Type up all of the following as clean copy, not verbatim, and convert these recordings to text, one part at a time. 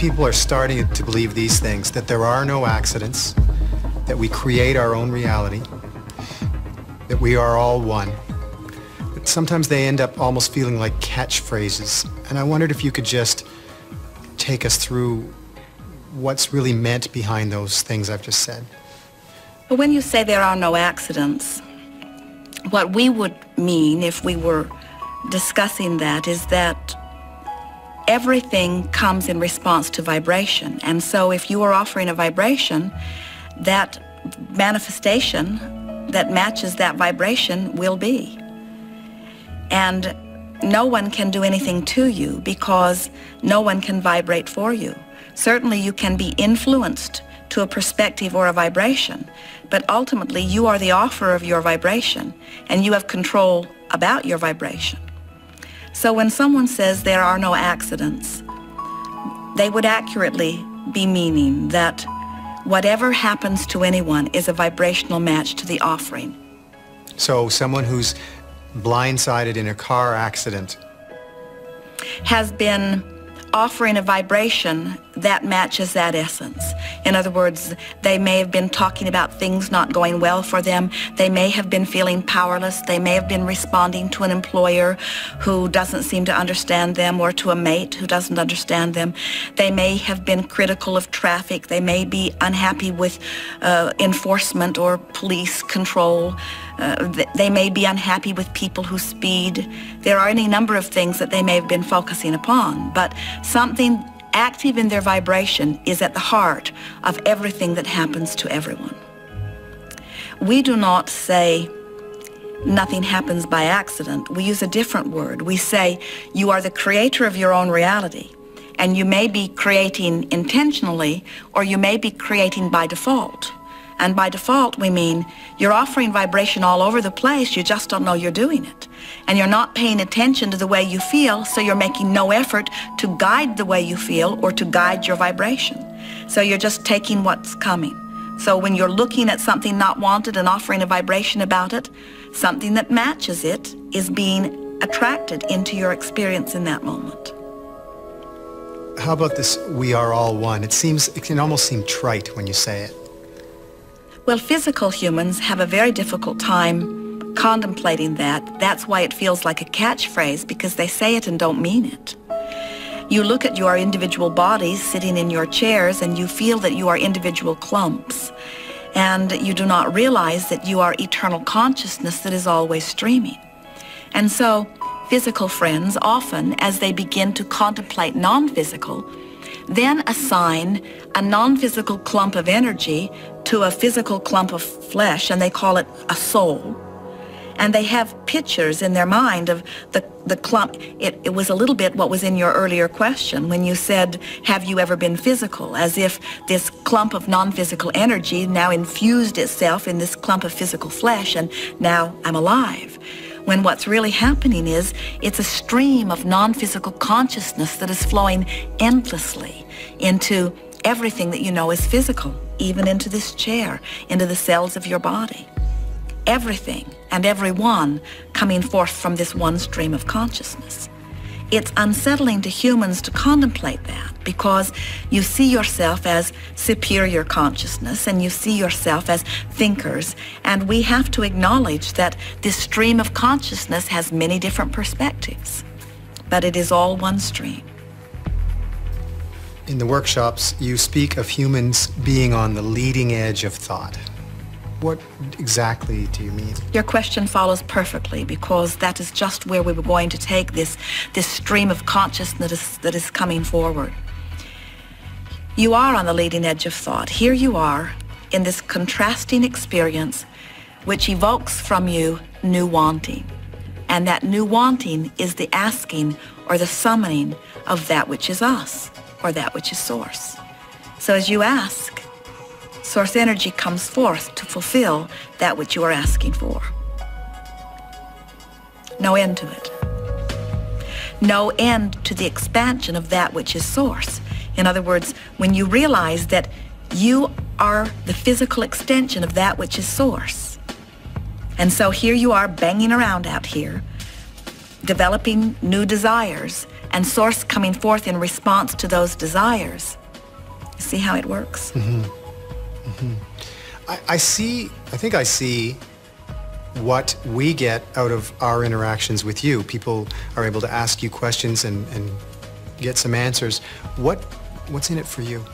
people are starting to believe these things, that there are no accidents, that we create our own reality, that we are all one. But sometimes they end up almost feeling like catchphrases. And I wondered if you could just take us through what's really meant behind those things I've just said. But when you say there are no accidents, what we would mean if we were discussing that is that everything comes in response to vibration. And so if you are offering a vibration, that manifestation that matches that vibration will be. And no one can do anything to you because no one can vibrate for you. Certainly you can be influenced to a perspective or a vibration, but ultimately you are the offerer of your vibration and you have control about your vibration. So when someone says there are no accidents, they would accurately be meaning that whatever happens to anyone is a vibrational match to the offering. So someone who's blindsided in a car accident has been offering a vibration that matches that essence. In other words, they may have been talking about things not going well for them. They may have been feeling powerless. They may have been responding to an employer who doesn't seem to understand them, or to a mate who doesn't understand them. They may have been critical of traffic. They may be unhappy with enforcement or police control. They may be unhappy with people who speed. There are any number of things that they may have been focusing upon, but something active in their vibration is at the heart of everything that happens to everyone. We do not say nothing happens by accident. We use a different word. We say you are the creator of your own reality, and you may be creating intentionally or you may be creating by default. And by default, we mean you're offering vibration all over the place, you just don't know you're doing it. And you're not paying attention to the way you feel, so you're making no effort to guide the way you feel or to guide your vibration. So you're just taking what's coming. So when you're looking at something not wanted and offering a vibration about it, something that matches it is being attracted into your experience in that moment. How about this, we are all one? It can almost seem trite when you say it. Well, physical humans have a very difficult time contemplating that. That's why it feels like a catchphrase, because they say it and don't mean it. You look at your individual bodies sitting in your chairs and you feel that you are individual clumps, and you do not realize that you are eternal consciousness that is always streaming. And so physical friends often, as they begin to contemplate non-physical, then assign a non-physical clump of energy to a physical clump of flesh, and they call it a soul. And they have pictures in their mind of the clump. It was a little bit what was in your earlier question when you said, have you ever been physical? As if this clump of non-physical energy now infused itself in this clump of physical flesh, and now I'm alive. When what's really happening is it's a stream of non-physical consciousness that is flowing endlessly into everything that you know is physical, even into this chair, into the cells of your body. Everything and everyone coming forth from this one stream of consciousness. It's unsettling to humans to contemplate that, because you see yourself as superior consciousness and you see yourself as thinkers, and we have to acknowledge that this stream of consciousness has many different perspectives, but it is all one stream. In the workshops, you speak of humans being on the leading edge of thought. What exactly do you mean? Your question follows perfectly, because that is just where we were going to take this stream of consciousness that is coming forward. You are on the leading edge of thought. Here you are in this contrasting experience which evokes from you new wanting. And that new wanting is the asking or the summoning of that which is us, or that which is source. So as you ask, source energy comes forth to fulfill that which you are asking for. No end to it. No end to the expansion of that which is source. In other words, when you realize that you are the physical extension of that which is source. And so here you are banging around out here, developing new desires, and source coming forth in response to those desires. You see how it works? Mm-hmm. Mm-hmm. I think I see what we get out of our interactions with you. People are able to ask you questions and get some answers. What's in it for you?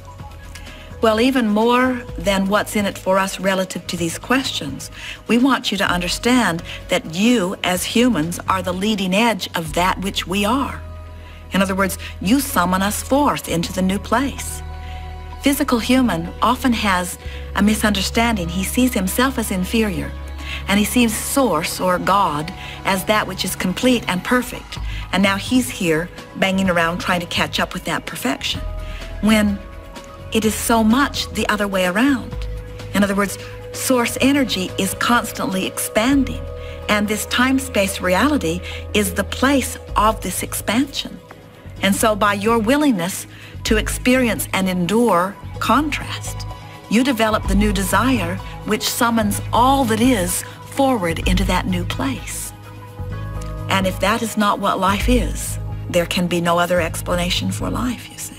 Well, even more than what's in it for us relative to these questions, we want you to understand that you, as humans, are the leading edge of that which we are. In other words, you summon us forth into the new place. Physical human often has a misunderstanding. He sees himself as inferior, and he sees Source, or God, as that which is complete and perfect. And now he's here banging around trying to catch up with that perfection, when it is so much the other way around. In other words, Source energy is constantly expanding, and this time-space reality is the place of this expansion. And so by your willingness to experience and endure contrast, you develop the new desire which summons all that is forward into that new place. And if that is not what life is, there can be no other explanation for life, you see.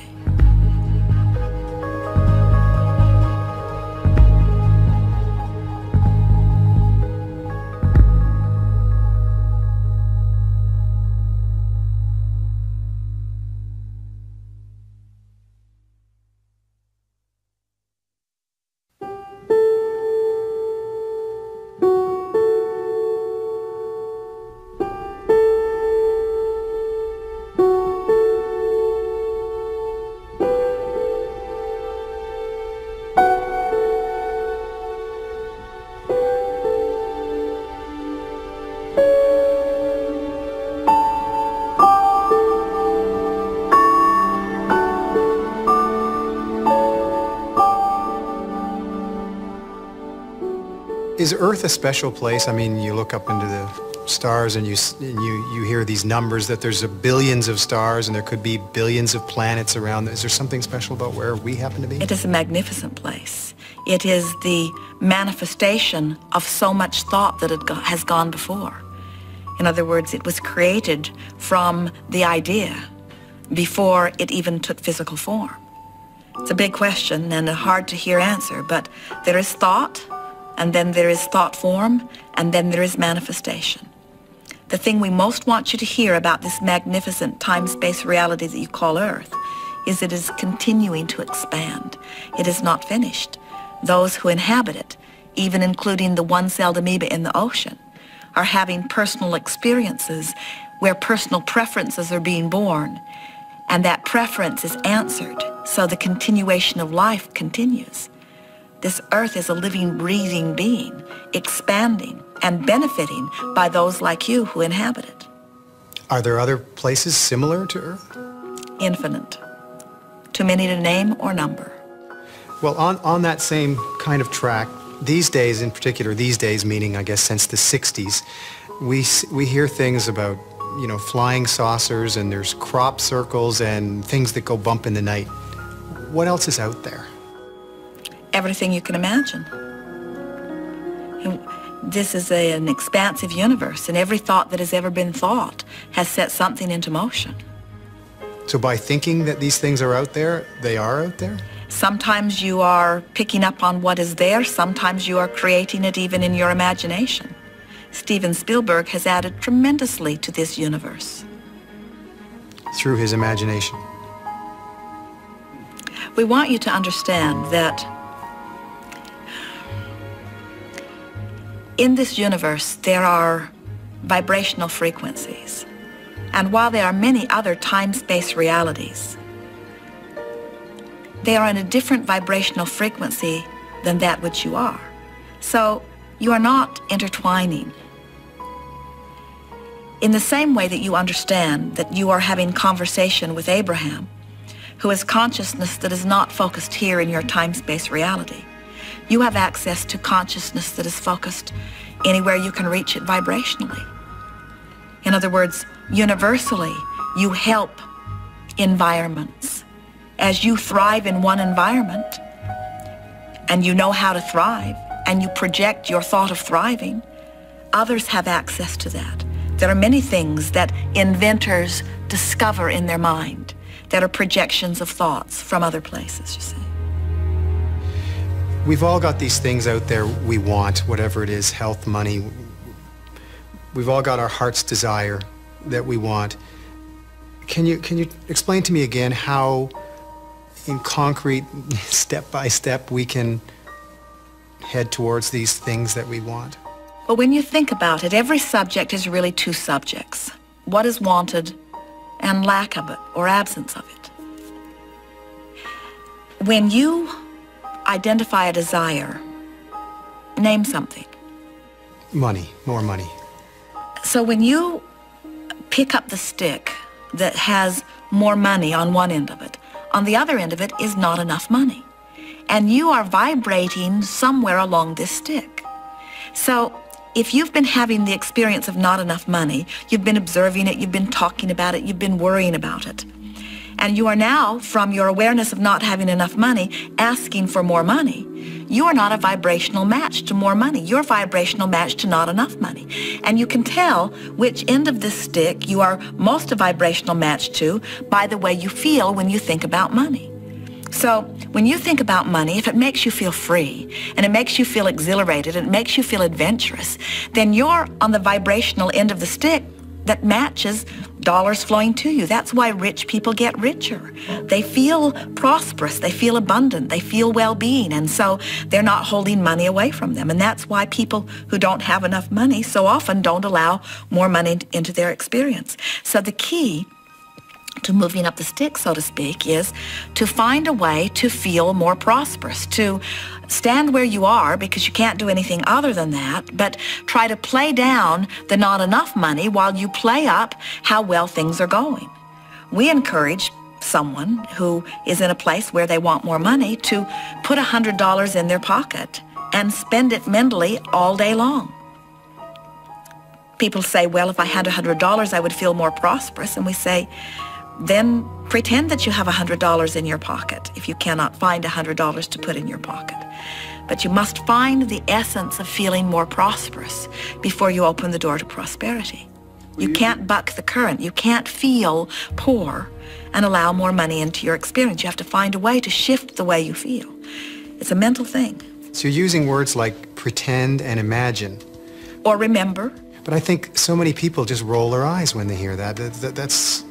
Is Earth a special place? I mean, you look up into the stars and you hear these numbers that there's billions of stars and there could be billions of planets around. Is there something special about where we happen to be? It is a magnificent place. It is the manifestation of so much thought that has gone before. In other words, it was created from the idea before it even took physical form. It's a big question and a hard to hear answer, but there is thought, and then there is thought form, and then there is manifestation. The thing we most want you to hear about this magnificent time-space reality that you call Earth is it is continuing to expand. It is not finished. Those who inhabit it, even including the one-celled amoeba in the ocean, are having personal experiences where personal preferences are being born, and that preference is answered, so the continuation of life continues. This Earth is a living, breathing being, expanding and benefiting by those like you who inhabit it. Are there other places similar to Earth? Infinite. Too many to name or number. Well, on that same kind of track, these days in particular, these days meaning, I guess, since the 60s, we hear things about, you know, flying saucers, and there's crop circles and things that go bump in the night. What else is out there? Everything you can imagine. This is an expansive universe, and every thought that has ever been thought has set something into motion. So by thinking that these things are out there, they are out there? Sometimes you are picking up on what is there, sometimes you are creating it even in your imagination. Steven Spielberg has added tremendously to this universe. Through his imagination. We want you to understand that in this universe, there are vibrational frequencies. And while there are many other time-space realities, they are in a different vibrational frequency than that which you are. So you are not intertwining. In the same way that you understand that you are having conversation with Abraham, who is consciousness that is not focused here in your time-space reality, you have access to consciousness that is focused anywhere you can reach it vibrationally. In other words, universally, you help environments. As you thrive in one environment, and you know how to thrive, and you project your thought of thriving, others have access to that. There are many things that inventors discover in their mind that are projections of thoughts from other places, you see. We've all got these things out there we want, whatever it is, health, money. We've all got our heart's desire that we want. Can you explain to me again how, in concrete, step by step, we can head towards these things that we want? Well, when you think about it, every subject is really two subjects. What is wanted and lack of it, or absence of it. When you identify a desire, name something. Money, more money. So when you pick up the stick that has more money on one end of it, on the other end of it is not enough money. And you are vibrating somewhere along this stick. So if you've been having the experience of not enough money, you've been observing it, you've been talking about it, you've been worrying about it, and you are now, from your awareness of not having enough money, asking for more money, you are not a vibrational match to more money. You're a vibrational match to not enough money. And you can tell which end of this stick you are most a vibrational match to by the way you feel when you think about money. So when you think about money, if it makes you feel free, and it makes you feel exhilarated, and it makes you feel adventurous, then you're on the vibrational end of the stick that matches dollars flowing to you. That's why rich people get richer. They feel prosperous, they feel abundant, they feel well-being, and so they're not holding money away from them. And that's why people who don't have enough money so often don't allow more money into their experience. So the key to moving up the stick, so to speak, is to find a way to feel more prosperous, to stand where you are because you can't do anything other than that, but try to play down the not enough money while you play up how well things are going. We encourage someone who is in a place where they want more money to put $100 in their pocket and spend it mentally all day long. People say, well, if I had $100, I would feel more prosperous. And we say, then pretend that you have $100 in your pocket if you cannot find $100 to put in your pocket. But you must find the essence of feeling more prosperous before you open the door to prosperity. You can't buck the current. You can't feel poor and allow more money into your experience. You have to find a way to shift the way you feel. It's a mental thing. So you're using words like pretend and imagine. Or remember. But I think so many people just roll their eyes when they hear that. That's...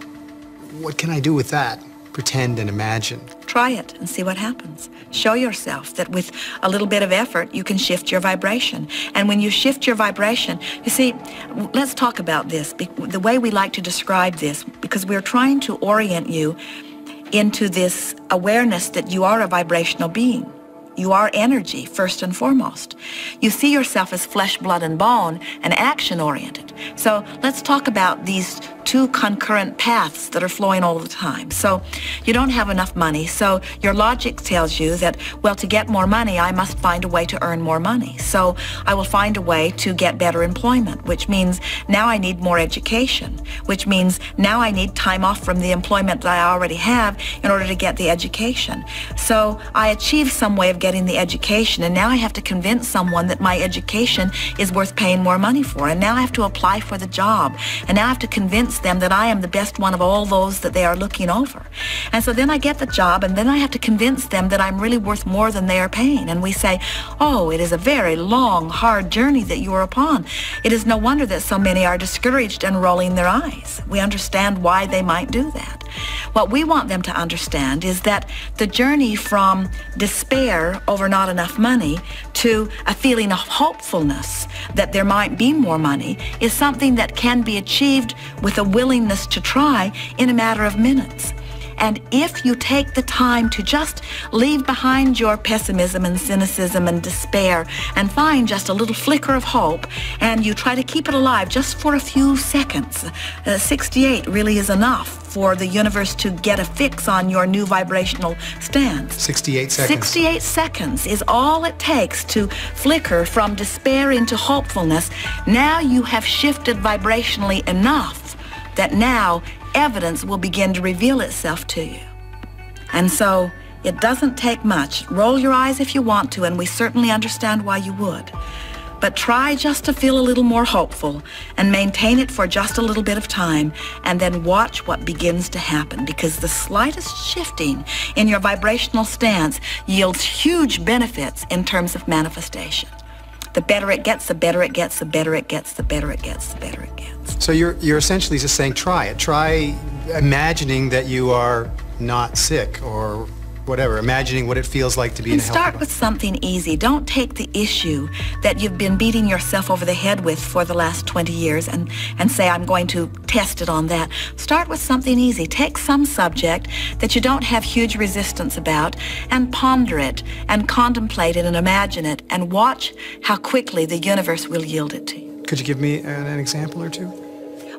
What can I do with that? Pretend and imagine. Try it and see what happens. Show yourself that with a little bit of effort, you can shift your vibration. And when you shift your vibration, you see, let's talk about this, the way we like to describe this, because we're trying to orient you into this awareness that you are a vibrational being. You are energy, first and foremost. You see yourself as flesh, blood, and bone, and action-oriented. So let's talk about these two concurrent paths that are flowing all the time. So you don't have enough money, so your logic tells you that, well, to get more money, I must find a way to earn more money. So I will find a way to get better employment, which means now I need more education, which means now I need time off from the employment that I already have in order to get the education. So I achieve some way of getting the education, and now I have to convince someone that my education is worth paying more money for, and now I have to apply for the job, and now I have to convince them that I am the best one of all those that they are looking over. And so then I get the job, and then I have to convince them that I'm really worth more than they are paying. And we say, oh, it is a very long, hard journey that you are upon. It is no wonder that so many are discouraged and rolling their eyes. We understand why they might do that. What we want them to understand is that the journey from despair over not enough money to a feeling of hopefulness that there might be more money is something that can be achieved with a willingness to try in a matter of minutes. And if you take the time to just leave behind your pessimism and cynicism and despair and find just a little flicker of hope, and you try to keep it alive just for a few seconds, 68 really is enough for the universe to get a fix on your new vibrational stance. 68 seconds. 68 seconds is all it takes to flicker from despair into hopefulness. Now you have shifted vibrationally enough that now evidence will begin to reveal itself to you. And so it doesn't take much. Roll your eyes if you want to, and we certainly understand why you would. But try just to feel a little more hopeful and maintain it for just a little bit of time, and then watch what begins to happen, because the slightest shifting in your vibrational stance yields huge benefits in terms of manifestation. The better it gets, the better it gets, the better it gets, the better it gets, the better it gets. So you're essentially just saying try it. Try imagining that you are not sick or whatever, imagining what it feels like to be in a healthy body. Start with something easy. Don't take the issue that you've been beating yourself over the head with for the last 20 years and say, I'm going to test it on that. Start with something easy. Take some subject that you don't have huge resistance about and ponder it and contemplate it and imagine it and watch how quickly the universe will yield it to you. Could you give me an example or two?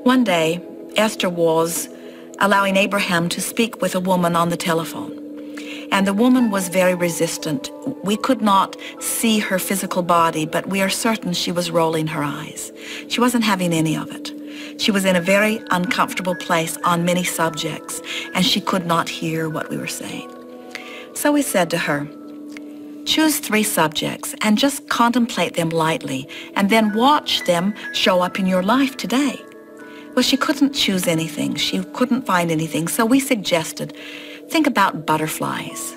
One day, Esther was allowing Abraham to speak with a woman on the telephone. And the woman was very resistant. We could not see her physical body, but we are certain she was rolling her eyes. She wasn't having any of it. She was in a very uncomfortable place on many subjects, and she could not hear what we were saying. So we said to her, choose 3 subjects and just contemplate them lightly, and then watch them show up in your life today. Well, she couldn't choose anything. She couldn't find anything, so we suggested, think about butterflies.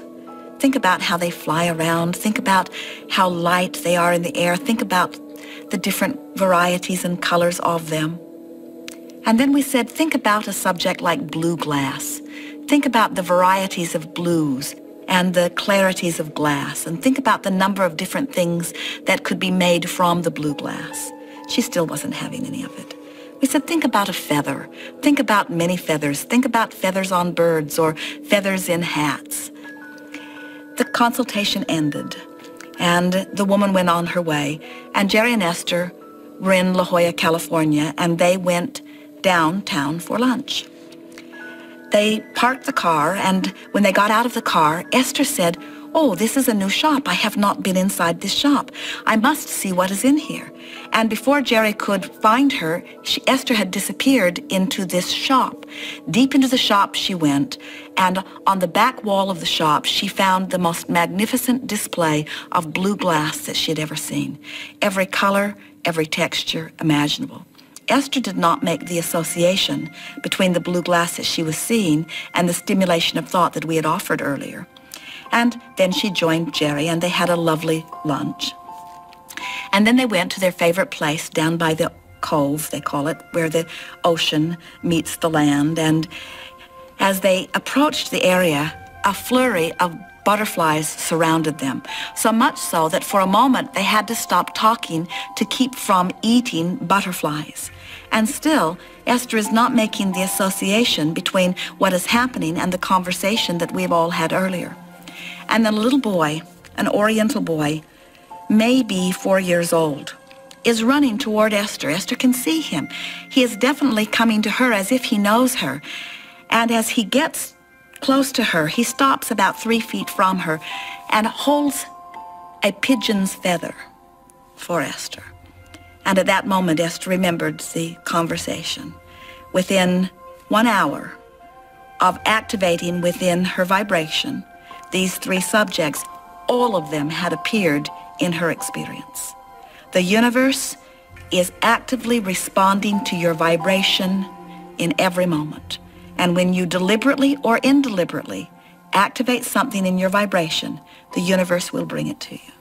Think about how they fly around. Think about how light they are in the air. Think about the different varieties and colors of them. And then we said, think about a subject like blue glass. Think about the varieties of blues and the clarities of glass. And think about the number of different things that could be made from the blue glass. She still wasn't having any of it. We said, think about a feather. Think about many feathers. Think about feathers on birds or feathers in hats. The consultation ended, and the woman went on her way. And Jerry and Esther were in La Jolla, California, and they went downtown for lunch. They parked the car, and when they got out of the car, Esther said, oh, this is a new shop. I have not been inside this shop. I must see what is in here. And before Jerry could find her, Esther had disappeared into this shop. Deep into the shop she went, and on the back wall of the shop, she found the most magnificent display of blue glass that she had ever seen. Every color, every texture imaginable. Esther did not make the association between the blue glass that she was seeing and the stimulation of thought that we had offered earlier. And then she joined Jerry, and they had a lovely lunch. And then they went to their favorite place down by the cove, they call it, where the ocean meets the land. And as they approached the area, a flurry of butterflies surrounded them, so much so that for a moment they had to stop talking to keep from eating butterflies. And still, Esther is not making the association between what is happening and the conversation that we've all had earlier. And then a little boy, an Oriental boy, maybe 4 years old, is running toward Esther. Esther can see him. He is definitely coming to her as if he knows her. And as he gets close to her, he stops about 3 feet from her and holds a pigeon's feather for Esther. And at that moment, Esther remembered the conversation. Within 1 hour of activating within her vibration, these 3 subjects, all of them had appeared in her experience. The universe is actively responding to your vibration in every moment. And when you deliberately or indeliberately activate something in your vibration, the universe will bring it to you.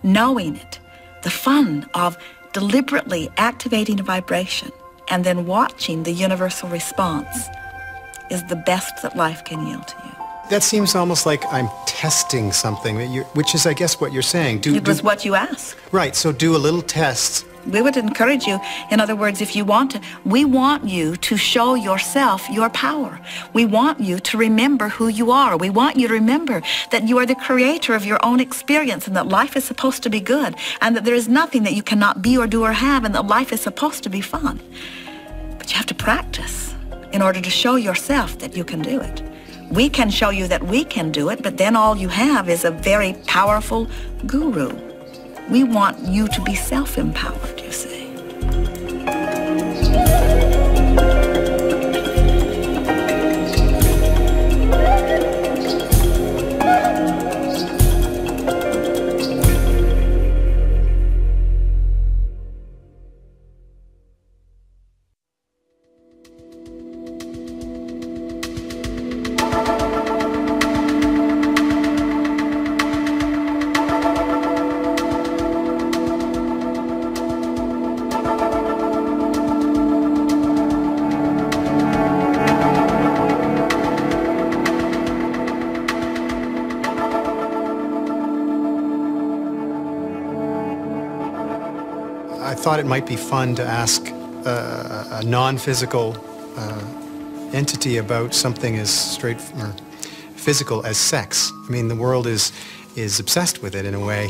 Knowing it, the fun of deliberately activating a vibration and then watching the universal response is the best that life can yield to you. That seems almost like I'm testing something, which is, I guess, what you're saying. It was what you asked. Right, so do a little test. We would encourage you, in other words, if you want to, we want you to show yourself your power. We want you to remember who you are. We want you to remember that you are the creator of your own experience and that life is supposed to be good and that there is nothing that you cannot be or do or have and that life is supposed to be fun. But you have to practice in order to show yourself that you can do it. We can show you that we can do it, but then all you have is a very powerful guru. We want you to be self-empowered, you see. I thought it might be fun to ask a non-physical entity about something as straight or physical as sex. I mean, the world is obsessed with it in a way.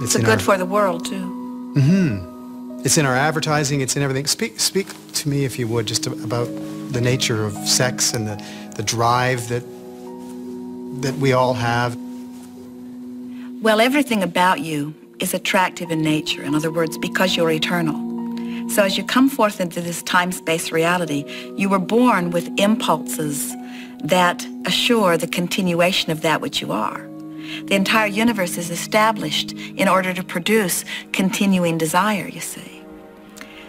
It's good for the world too. Mm-hmm. It's in our advertising. It's in everything. Speak to me, if you would, just about the nature of sex and the drive that we all have. Well, everything about you is attractive in nature. In other words, because you're eternal. So as you come forth into this time-space reality, you were born with impulses that assure the continuation of that which you are. The entire universe is established in order to produce continuing desire, you see.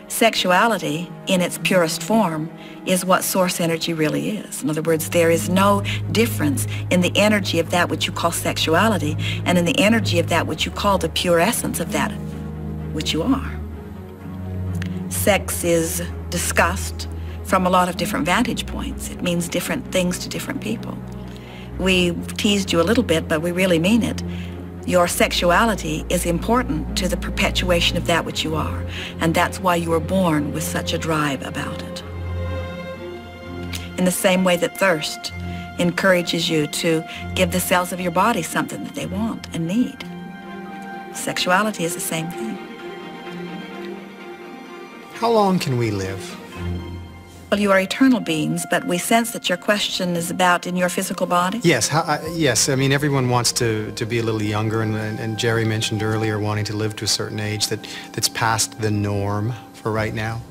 Sexuality, in its purest form, is what source energy really is. In other words, there is no difference in the energy of that which you call sexuality and in the energy of that which you call the pure essence of that which you are. Sex is discussed from a lot of different vantage points. It means different things to different people. We teased you a little bit, but we really mean it. Your sexuality is important to the perpetuation of that which you are, and that's why you were born with such a drive about it. In the same way that thirst encourages you to give the cells of your body something that they want and need. Sexuality is the same thing. How long can we live? Well, you are eternal beings, but we sense that your question is about in your physical body? Yes, yes. I mean, everyone wants to be a little younger, and Jerry mentioned earlier wanting to live to a certain age that's past the norm for right now.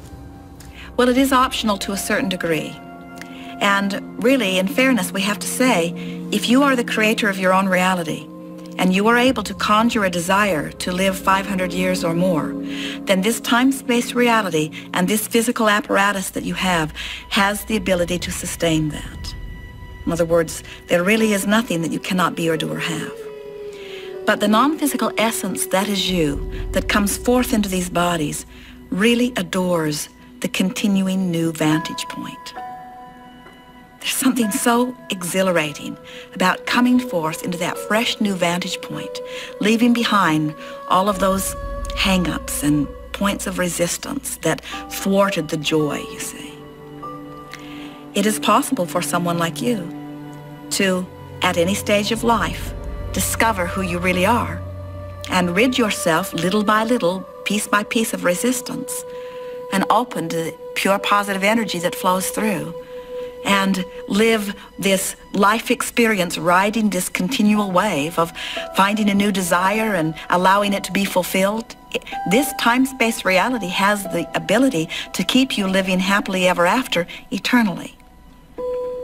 Well, it is optional to a certain degree. And really, in fairness, we have to say, if you are the creator of your own reality, and you are able to conjure a desire to live 500 years or more, then this time-space reality and this physical apparatus that you have has the ability to sustain that. In other words, there really is nothing that you cannot be or do or have. But the non-physical essence that is you, that comes forth into these bodies, really adores the continuing new vantage point. There's something so exhilarating about coming forth into that fresh new vantage point, leaving behind all of those hang-ups and points of resistance that thwarted the joy, you see. It is possible for someone like you to, at any stage of life, discover who you really are and rid yourself little by little, piece by piece of resistance and open to the pure positive energy that flows through, and live this life experience riding this continual wave of finding a new desire and allowing it to be fulfilled. This time-space reality has the ability to keep you living happily ever after eternally.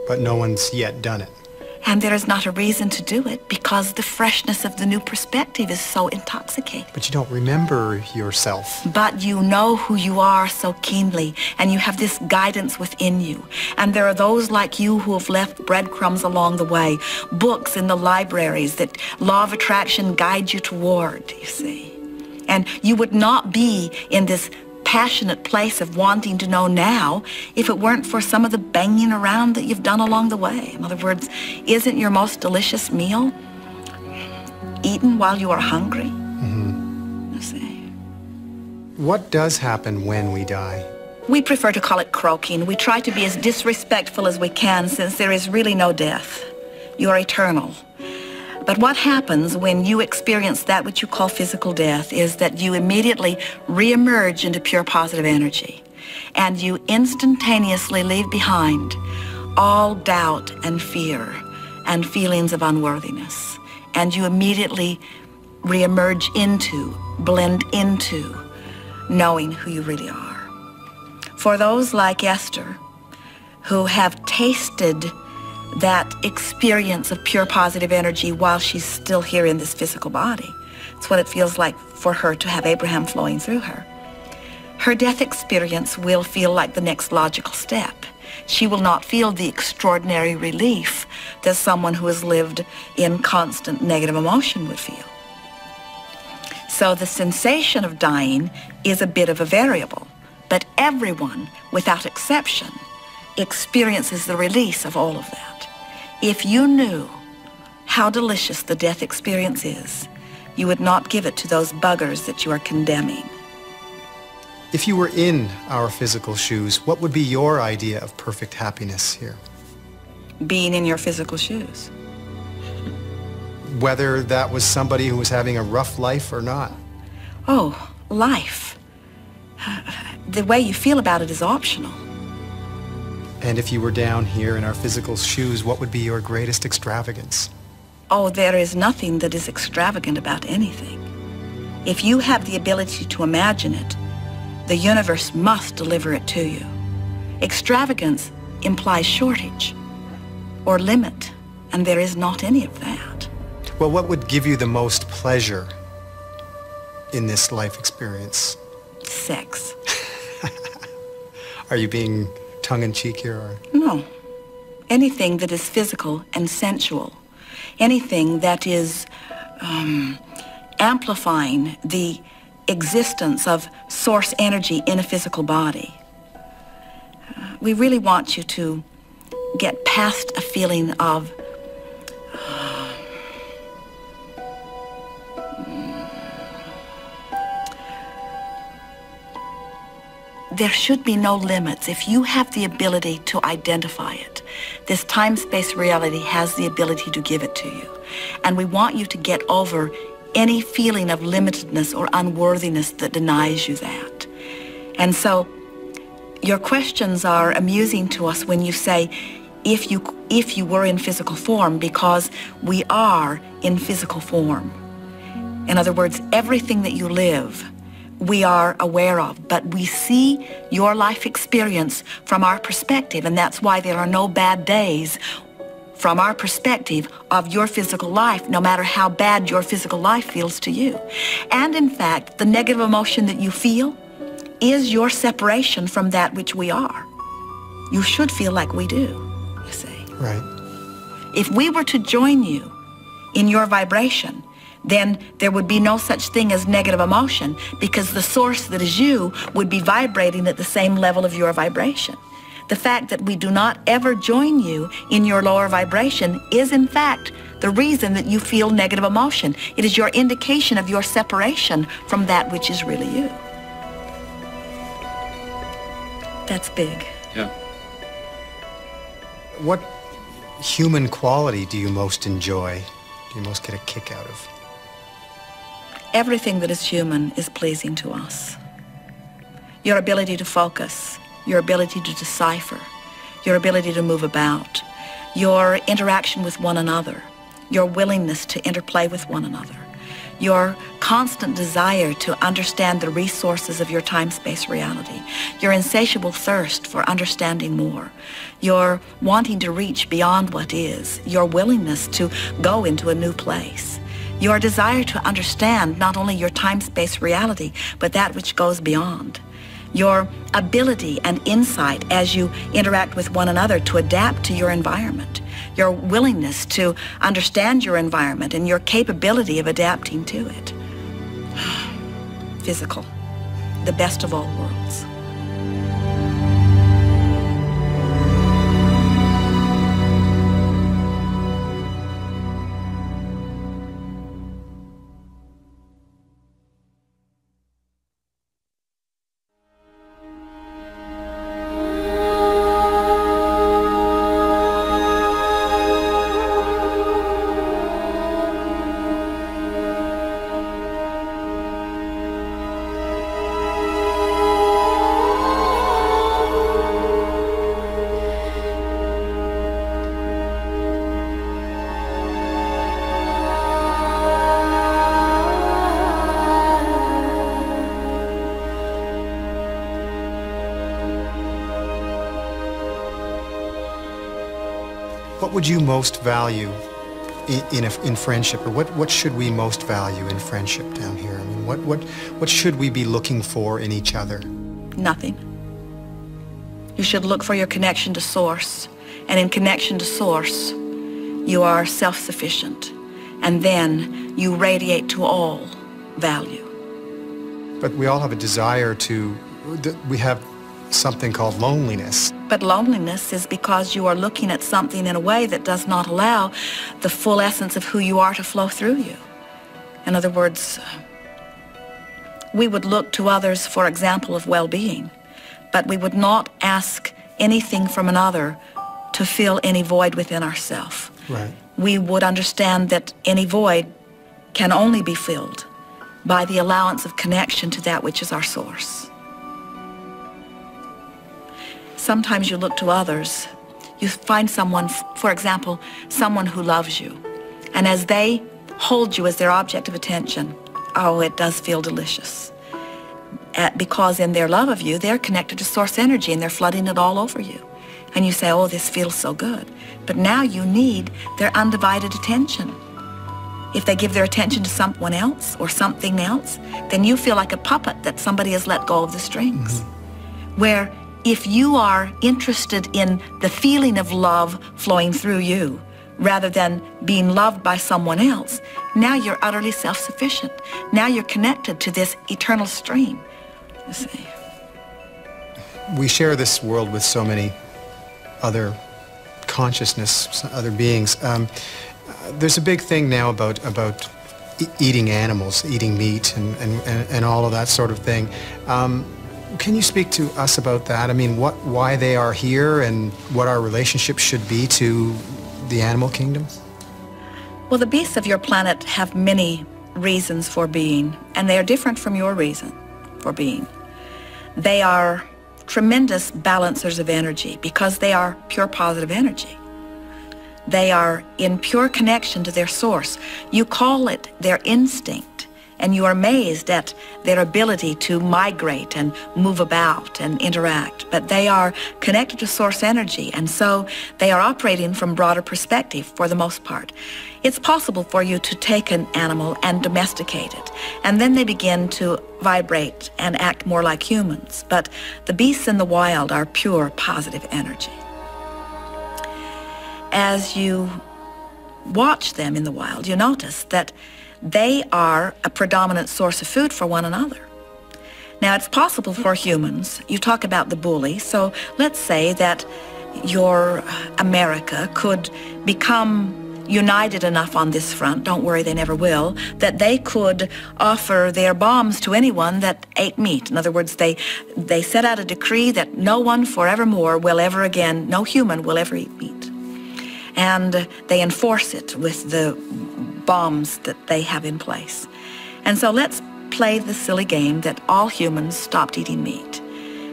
But no one's yet done it. And there is not a reason to do it because the freshness of the new perspective is so intoxicating. But you don't remember yourself. But you know who you are so keenly, and you have this guidance within you. And there are those like you who have left breadcrumbs along the way, books in the libraries that law of attraction guides you toward, you see. And you would not be in this passionate place of wanting to know now if it weren't for some of the banging around that you've done along the way. In other words, isn't your most delicious meal eaten while you are hungry? Mm-hmm. You see. What does happen when we die? We prefer to call it croaking. We try to be as disrespectful as we can since there is really no death. You are eternal. But what happens when you experience that which you call physical death is that you immediately re-emerge into pure positive energy, and you instantaneously leave behind all doubt and fear and feelings of unworthiness, and you immediately re-emerge into, blend into, knowing who you really are. For those like Esther who have tasted that experience of pure positive energy while she's still here in this physical body. It's what it feels like for her to have Abraham flowing through her. Her death experience will feel like the next logical step. She will not feel the extraordinary relief that someone who has lived in constant negative emotion would feel. So the sensation of dying is a bit of a variable, but everyone, without exception, experiences the release of all of that. If you knew how delicious the death experience is, you would not give it to those buggers that you are condemning. If you were in our physical shoes, what would be your idea of perfect happiness here? Being in your physical shoes. Whether that was somebody who was having a rough life or not. Oh, life. The way you feel about it is optional. And if you were down here in our physical shoes, what would be your greatest extravagance? Oh, there is nothing that is extravagant about anything. If you have the ability to imagine it, the universe must deliver it to you. Extravagance implies shortage or limit, and there is not any of that. Well, what would give you the most pleasure in this life experience? Sex. Are you being tongue-in-cheek here, or? No. Anything that is physical and sensual. Anything that is amplifying the existence of source energy in a physical body. We really want you to get past a feeling of there should be no limits if you have the ability to identify it. This time-space reality has the ability to give it to you. And we want you to get over any feeling of limitedness or unworthiness that denies you that. And so your questions are amusing to us when you say, if you were in physical form, because we are in physical form. In other words, everything that you live, we are aware of, but we see your life experience from our perspective, and that's why there are no bad days from our perspective of your physical life, no matter how bad your physical life feels to you. And in fact, the negative emotion that you feel is your separation from that which we are. You should feel like we do, you see. Right. If we were to join you in your vibration, then there would be no such thing as negative emotion, because the source that is you would be vibrating at the same level of your vibration. The fact that we do not ever join you in your lower vibration is in fact the reason that you feel negative emotion. It is your indication of your separation from that which is really you. That's big. Yeah. What human quality do you most enjoy? Do you most get a kick out of? Everything that is human is pleasing to us. Your ability to focus, your ability to decipher, your ability to move about, your interaction with one another, your willingness to interplay with one another, your constant desire to understand the resources of your time-space reality, your insatiable thirst for understanding more, your wanting to reach beyond what is, your willingness to go into a new place, your desire to understand not only your time-space reality, but that which goes beyond, your ability and insight as you interact with one another to adapt to your environment, your willingness to understand your environment and your capability of adapting to it. Physical, the best of all worlds. What would you most value in friendship, or what should we most value in friendship down here? I mean, what should we be looking for in each other? Nothing. You should look for your connection to Source, and in connection to Source, you are self-sufficient, and then you radiate to all value. But we all have a desire to, we have something called loneliness. But loneliness is because you are looking at something in a way that does not allow the full essence of who you are to flow through you. In other words, we would look to others for example of well-being, but we would not ask anything from another to fill any void within ourselves. Right. We would understand that any void can only be filled by the allowance of connection to that which is our source. Sometimes you look to others, you find someone, for example, someone who loves you, and as they hold you as their object of attention, oh, it does feel delicious. Because in their love of you, they're connected to source energy and they're flooding it all over you. And you say, oh, this feels so good. But now you need their undivided attention. If they give their attention to someone else or something else, then you feel like a puppet that somebody has let go of the strings. Mm-hmm. Where if you are interested in the feeling of love flowing through you, rather than being loved by someone else, now you're utterly self-sufficient. Now you're connected to this eternal stream, you see. We share this world with so many other consciousness, other beings. There's a big thing now about eating animals, eating meat, and all of that sort of thing. Can you speak to us about that? I mean, why they are here and what our relationship should be to the animal kingdom? Well, the beasts of your planet have many reasons for being, and they are different from your reason for being. They are tremendous balancers of energy because they are pure positive energy. They are in pure connection to their source. You call it their instinct, and you are amazed at their ability to migrate and move about and interact. But they are connected to source energy, and so they are operating from broader perspective for the most part. It's possible for you to take an animal and domesticate it, and then they begin to vibrate and act more like humans. But the beasts in the wild are pure positive energy. As you watch them in the wild, you notice that they are a predominant source of food for one another. Now, it's possible for humans, you talk about the bully, so let's say that your America could become united enough on this front, don't worry, they never will, that they could offer their bombs to anyone that ate meat. In other words, they set out a decree that no one forevermore will ever again, no human will ever eat meat. And they enforce it with the bombs that they have in place. And so let's play the silly game that all humans stopped eating meat.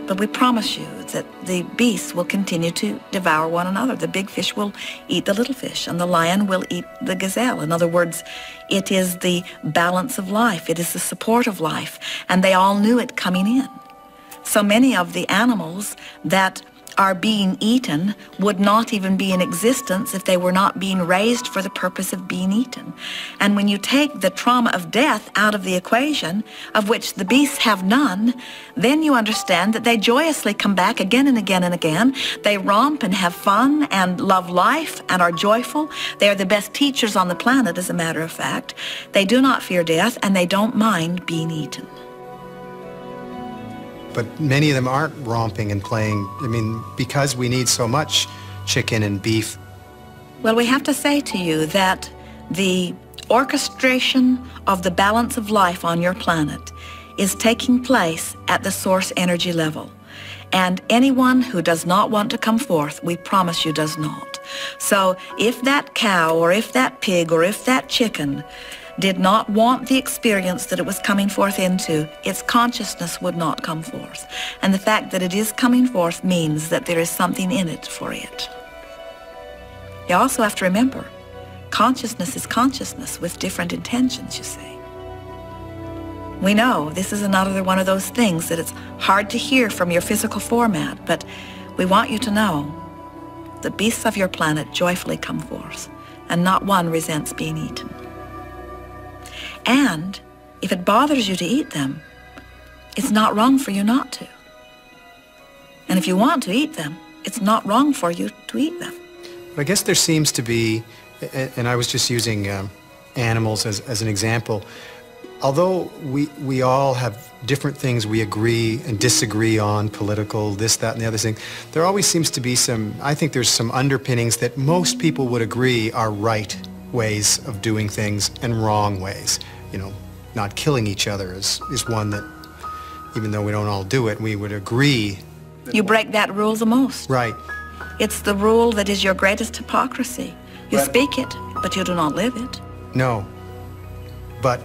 But we promise you that the beasts will continue to devour one another. The big fish will eat the little fish, and the lion will eat the gazelle. In other words, it is the balance of life. It is the support of life. And they all knew it coming in. So many of the animals that are being eaten would not even be in existence if they were not being raised for the purpose of being eaten. And when you take the trauma of death out of the equation, of which the beasts have none, then you understand that they joyously come back again and again and again. They romp and have fun and love life and are joyful. They are the best teachers on the planet, as a matter of fact. They do not fear death, and they don't mind being eaten. But many of them aren't romping and playing, I mean, because we need so much chicken and beef. Well, we have to say to you that the orchestration of the balance of life on your planet is taking place at the source energy level. And anyone who does not want to come forth, we promise you, does not. So if that cow or if that pig or if that chicken did not want the experience that it was coming forth into, its consciousness would not come forth. And the fact that it is coming forth means that there is something in it for it. You also have to remember, consciousness is consciousness with different intentions, you see. We know this is another one of those things that it's hard to hear from your physical format, but we want you to know the beasts of your planet joyfully come forth, and not one resents being eaten. And if it bothers you to eat them, it's not wrong for you not to. And if you want to eat them, it's not wrong for you to eat them. I guess there seems to be, and I was just using animals as an example, although we all have different things we agree and disagree on, political, this, that, and the other thing, there always seems to be I think there's some underpinnings that most people would agree are right ways of doing things and wrong ways. You know, not killing each other is one that, even though we don't all do it, we would agree. You break that rule the most. Right. It's the rule that is your greatest hypocrisy. You speak it, but you do not live it. No. But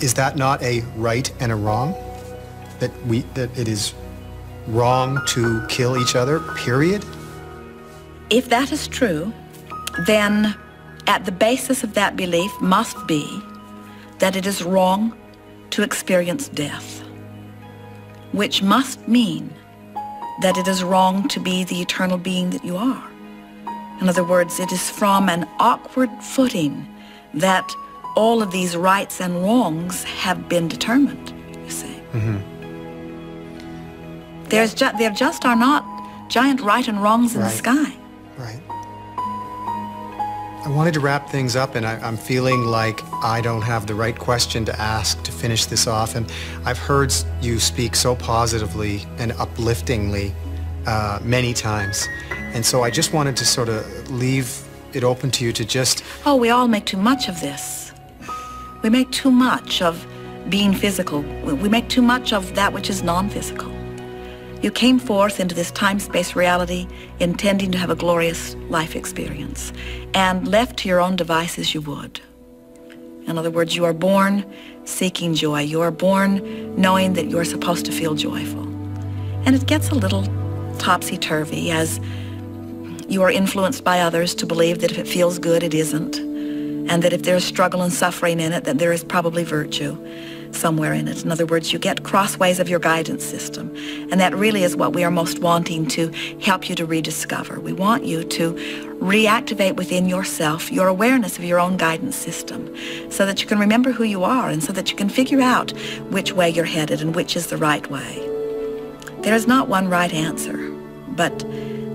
is that not a right and a wrong? That it is wrong to kill each other, period? If that is true, then at the basis of that belief must be that it is wrong to experience death, which must mean that it is wrong to be the eternal being that you are. In other words, it is from an awkward footing that all of these rights and wrongs have been determined, you see. Mm-hmm. There just are not giant right and wrongs in the sky. Right. I wanted to wrap things up, and I'm feeling like I don't have the right question to ask to finish this off. And I've heard you speak so positively and upliftingly many times. And so I just wanted to sort of leave it open to you to just... Oh, we all make too much of this. We make too much of being physical. We make too much of that which is non-physical. You came forth into this time-space reality intending to have a glorious life experience, and left to your own devices you would. In other words, you are born seeking joy. You are born knowing that you're supposed to feel joyful. And it gets a little topsy-turvy as you are influenced by others to believe that if it feels good, it isn't, and that if there's struggle and suffering in it, that there is probably virtue somewhere in it. In other words, you get crossways of your guidance system, and that really is what we are most wanting to help you to rediscover. We want you to reactivate within yourself your awareness of your own guidance system so that you can remember who you are and so that you can figure out which way you're headed and which is the right way. There is not one right answer, but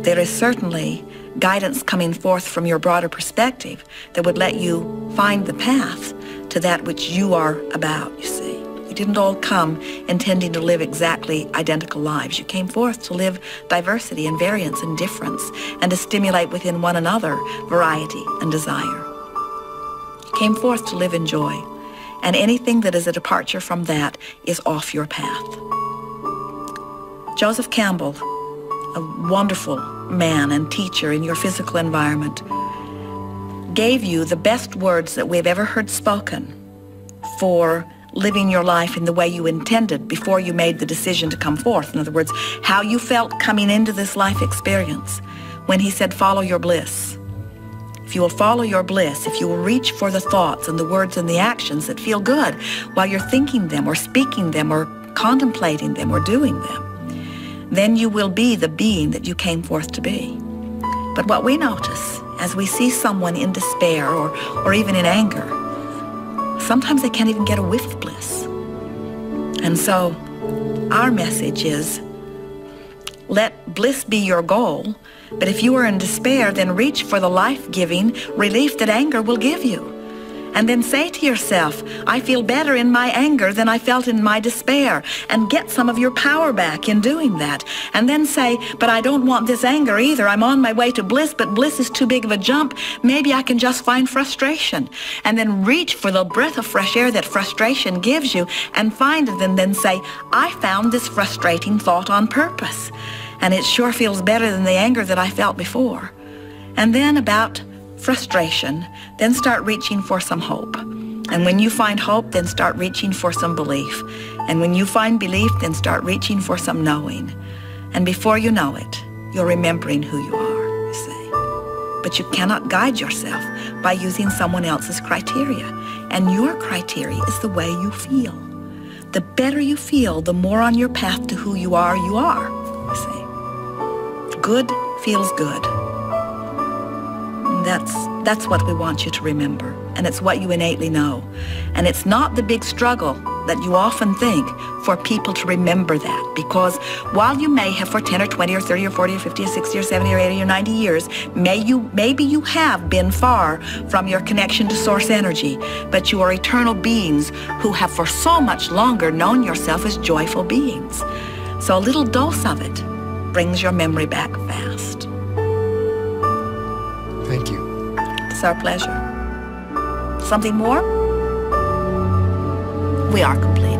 there is certainly guidance coming forth from your broader perspective that would let you find the path to that which you are about, you see. You didn't all come intending to live exactly identical lives. You came forth to live diversity and variance and difference and to stimulate within one another variety and desire. You came forth to live in joy, and anything that is a departure from that is off your path. Joseph Campbell, a wonderful man and teacher in your physical environment, gave you the best words that we've ever heard spoken for living your life in the way you intended before you made the decision to come forth. In other words, how you felt coming into this life experience when he said, follow your bliss. If you will follow your bliss, if you will reach for the thoughts and the words and the actions that feel good while you're thinking them or speaking them or contemplating them or doing them, then you will be the being that you came forth to be. But what we notice as we see someone in despair or even in anger, sometimes they can't even get a whiff of bliss. And so our message is, let bliss be your goal, but if you are in despair, then reach for the life-giving relief that anger will give you. And then say to yourself, I feel better in my anger than I felt in my despair, and get some of your power back in doing that. And then say, but I don't want this anger either. I'm on my way to bliss, but bliss is too big of a jump. Maybe I can just find frustration. And then reach for the breath of fresh air that frustration gives you and find it, and then say, I found this frustrating thought on purpose, and it sure feels better than the anger that I felt before. And then about frustration, then start reaching for some hope. And when you find hope, then start reaching for some belief. And when you find belief, then start reaching for some knowing. And before you know it, you're remembering who you are, you see. But you cannot guide yourself by using someone else's criteria. And your criteria is the way you feel. The better you feel, the more on your path to who you are, you see. Good feels good. That's what we want you to remember, and it's what you innately know. And it's not the big struggle that you often think for people to remember that, because while you may have for 10 or 20 or 30 or 40 or 50 or 60 or 70 or 80 or 90 years, maybe you have been far from your connection to source energy, but you are eternal beings who have for so much longer known yourself as joyful beings. So a little dose of it brings your memory back fast. Thank you. It's our pleasure. Something more? We are complete.